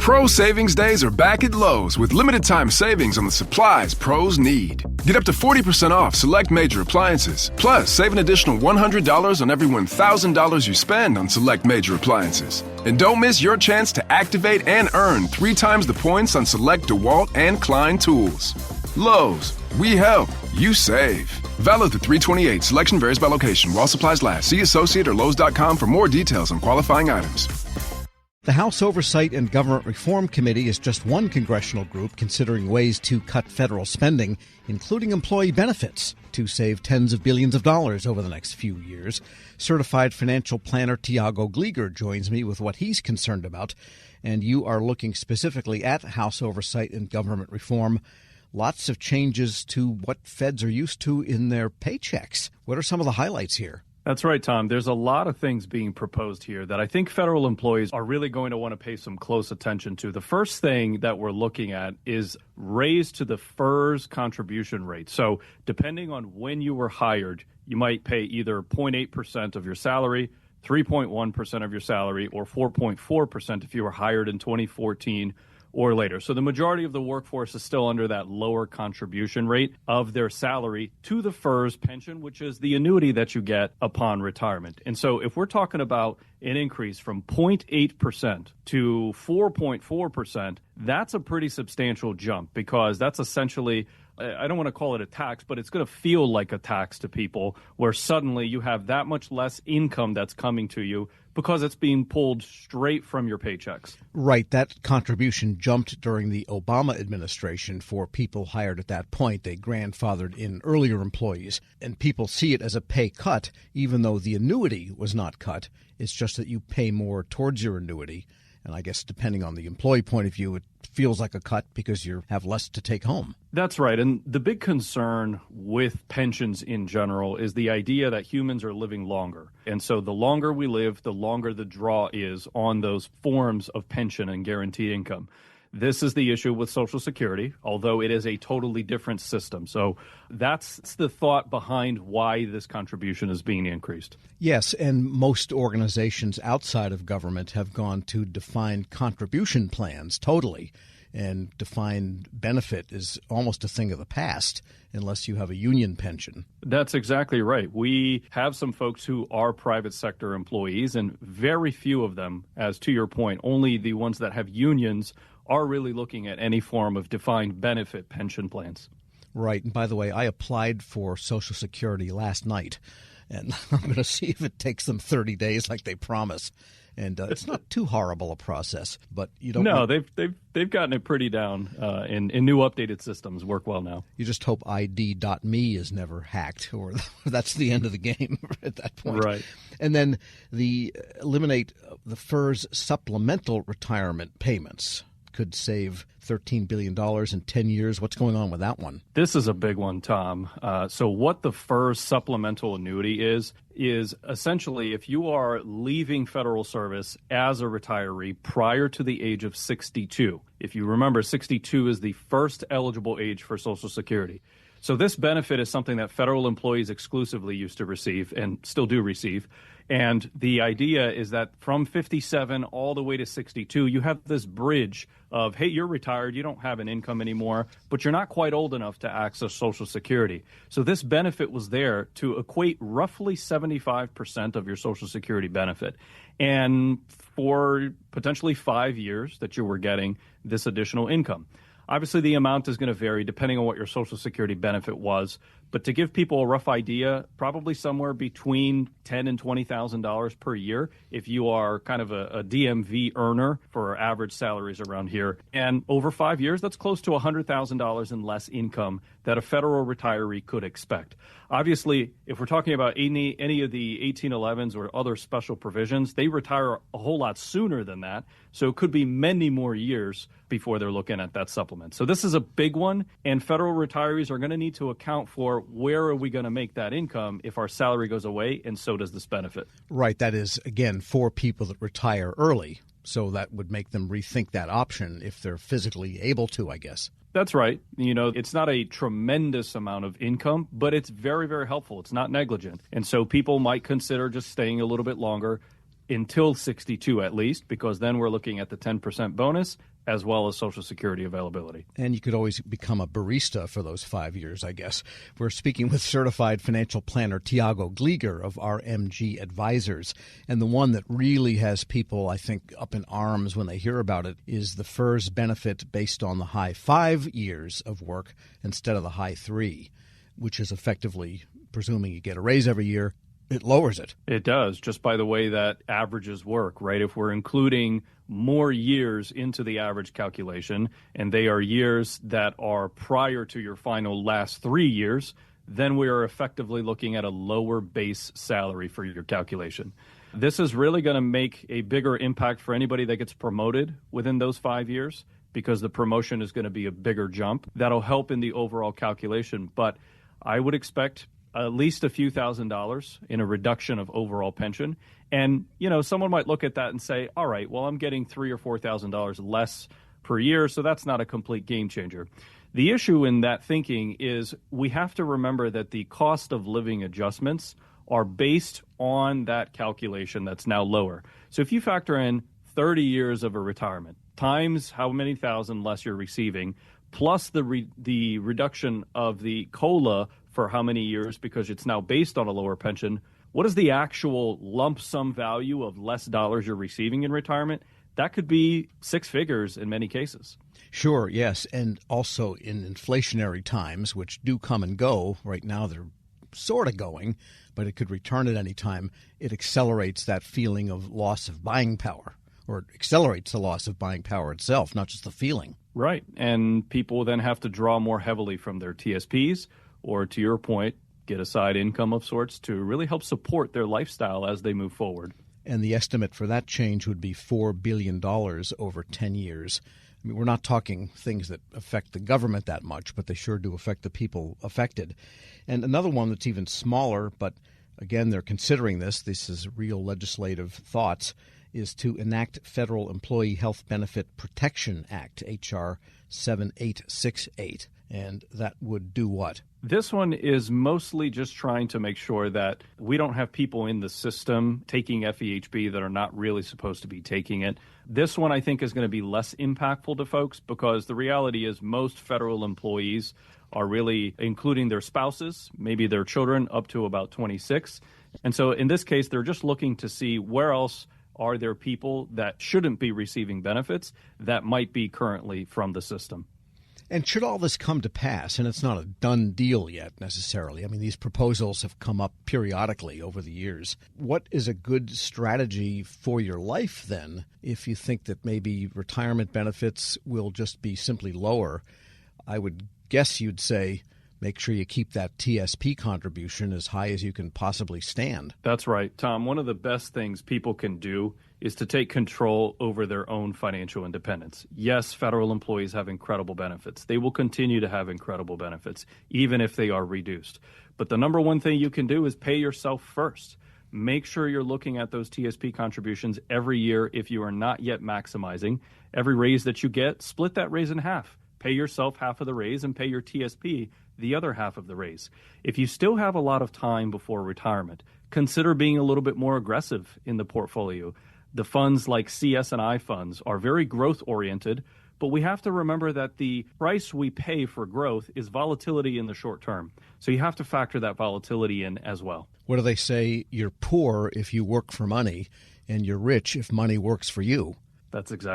Pro Savings Days are back at Lowe's with limited time savings on the supplies pros need. Get up to 40% off select major appliances. Plus, save an additional $100 on every $1,000 you spend on select major appliances. And don't miss your chance to activate and earn 3 times the points on select DeWalt and Klein tools. Lowe's, we help, you save. Valid through 3/28. Selection varies by location. While supplies last. See associate or Lowe's.com for more details on qualifying items. The House Oversight and Government Reform Committee is just one congressional group considering ways to cut federal spending, including employee benefits, to save tens of billions of dollars over the next few years. Certified financial planner Thiago Gleger joins me with what he's concerned about, and you are looking specifically at House Oversight and Government Reform. Lots of changes to what feds are used to in their paychecks. What are some of the highlights here? That's right, Tom. There's a lot of things being proposed here that I think federal employees are really going to want to pay some close attention to. The first thing that we're looking at is raise to the FERS contribution rate. So depending on when you were hired, you might pay either 0.8% of your salary, 3.1% of your salary, or 4.4% if you were hired in 2014 or later. So the majority of the workforce is still under that lower contribution rate of their salary to the FERS pension, which is the annuity that you get upon retirement. And so if we're talking about an increase from 0.8% to 4.4%, that's a pretty substantial jump, because that's essentially, I don't want to call it a tax, but it's going to feel like a tax to people, where suddenly you have that much less income that's coming to you because it's being pulled straight from your paychecks. Right. That contribution jumped during the Obama administration for people hired at that point. They grandfathered in earlier employees, and people see it as a pay cut, even though the annuity was not cut. It's just that you pay more towards your annuity. And I guess depending on the employee point of view, it feels like a cut because you have less to take home. That's right. And the big concern with pensions in general is the idea that humans are living longer. And so the longer we live, the longer the draw is on those forms of pension and guaranteed income. This is the issue with Social Security, although it is a totally different system. So that's the thought behind why this contribution is being increased. Yes, and most organizations outside of government have gone to defined contribution plans totally. And defined benefit is almost a thing of the past unless you have a union pension. That's exactly right. We have some folks who are private sector employees, and very few of them, as to your point, only the ones that have unions are really looking at any form of defined benefit pension plans. Right. And by the way, I applied for Social Security last night, and I'm going to see if it takes them 30 days like they promise. And it's not too horrible a process, but you don't. No, they've gotten it pretty down, and new updated systems work well now. You just hope ID.me is never hacked, or that's the end of the game at that point. Right. And then eliminate the FERS supplemental retirement payments could save $13 billion in 10 years. What's going on with that one? This is a big one, Tom. So what the FERS supplemental annuity is essentially if you are leaving federal service as a retiree prior to the age of 62. If you remember, 62 is the first eligible age for Social Security. So this benefit is something that federal employees exclusively used to receive and still do receive. And the idea is that from 57 all the way to 62, you have this bridge of, hey, you're retired, you don't have an income anymore, but you're not quite old enough to access Social Security. So this benefit was there to equate roughly 75% of your Social Security benefit. And for potentially 5 years that you were getting this additional income. Obviously, the amount is going to vary depending on what your Social Security benefit was. But to give people a rough idea, probably somewhere between $10,000 and $20,000 per year if you are kind of a DMV earner for average salaries around here. And over 5 years, that's close to $100,000 in less income that a federal retiree could expect. Obviously, if we're talking about any of the 1811s or other special provisions, they retire a whole lot sooner than that. So it could be many more years before they're looking at that supplement. So this is a big one, and federal retirees are going to need to account for where are we going to make that income if our salary goes away, and so does this benefit. Right. That is, again, for people that retire early. So that would make them rethink that option if they're physically able to, I guess. That's right. You know, it's not a tremendous amount of income, but it's very, very helpful. It's not negligent. And so people might consider just staying a little bit longer. until 62 at least, because then we're looking at the 10% bonus as well as Social Security availability. And you could always become a barista for those 5 years, I guess. We're speaking with certified financial planner Thiago Gleger of RMG Advisors. And the one that really has people, I think, up in arms when they hear about it is the FERS benefit based on the high 5 years of work instead of the high 3, which is effectively presuming you get a raise every year. It lowers it. It does, just by the way that averages work, right? If we're including more years into the average calculation, and they are years that are prior to your final last 3 years, then we are effectively looking at a lower base salary for your calculation. This is really going to make a bigger impact for anybody that gets promoted within those 5 years, because the promotion is going to be a bigger jump. That'll help in the overall calculation, but I would expect at least a few $1,000s in a reduction of overall pension. And, someone might look at that and say, all right, well, I'm getting $3,000 or $4,000 less per year, so that's not a complete game changer. The issue in that thinking is we have to remember that the cost of living adjustments are based on that calculation that's now lower. So if you factor in 30 years of a retirement times how many thousand less you're receiving, plus the reduction of the COLA for how many years, because it's now based on a lower pension, what is the actual lump sum value of less dollars you're receiving in retirement? That could be 6 figures in many cases. Sure, yes. And also in inflationary times, which do come and go, right now they're sort of going, but it could return at any time, it accelerates that feeling of loss of buying power, or it accelerates the loss of buying power itself, not just the feeling. Right. And people then have to draw more heavily from their TSPs, or to your point, get a side income of sorts to really help support their lifestyle as they move forward. And the estimate for that change would be $4 billion over 10 years. I mean, we're not talking things that affect the government that much, but they sure do affect the people affected. And another one that's even smaller, but again, they're considering this. This is real legislative thoughts, is to enact Federal Employee Health Benefit Protection Act, H.R. 7868. And that would do what? This one is mostly just trying to make sure that we don't have people in the system taking FEHB that are not really supposed to be taking it. This one, I think, is going to be less impactful to folks because the reality is most federal employees are really including their spouses, maybe their children up to about 26. And so in this case, they're just looking to see where else are there people that shouldn't be receiving benefits that might be currently from the system. And should all this come to pass, and it's not a done deal yet necessarily, I mean, these proposals have come up periodically over the years, what is a good strategy for your life then if you think that maybe retirement benefits will just be simply lower? I would guess you'd say make sure you keep that TSP contribution as high as you can possibly stand. That's right, Tom. One of the best things people can do is to take control over their own financial independence. Yes, federal employees have incredible benefits. They will continue to have incredible benefits, even if they are reduced. But the number one thing you can do is pay yourself first. Make sure you're looking at those TSP contributions every year if you are not yet maximizing. Every raise that you get, split that raise in half. Pay yourself half of the raise and pay your TSP the other half of the raise. If you still have a lot of time before retirement, consider being a little bit more aggressive in the portfolio. The funds like CS&I funds are very growth-oriented, but we have to remember that the price we pay for growth is volatility in the short term. So you have to factor that volatility in as well. What do they say? You're poor if you work for money, and you're rich if money works for you. That's exactly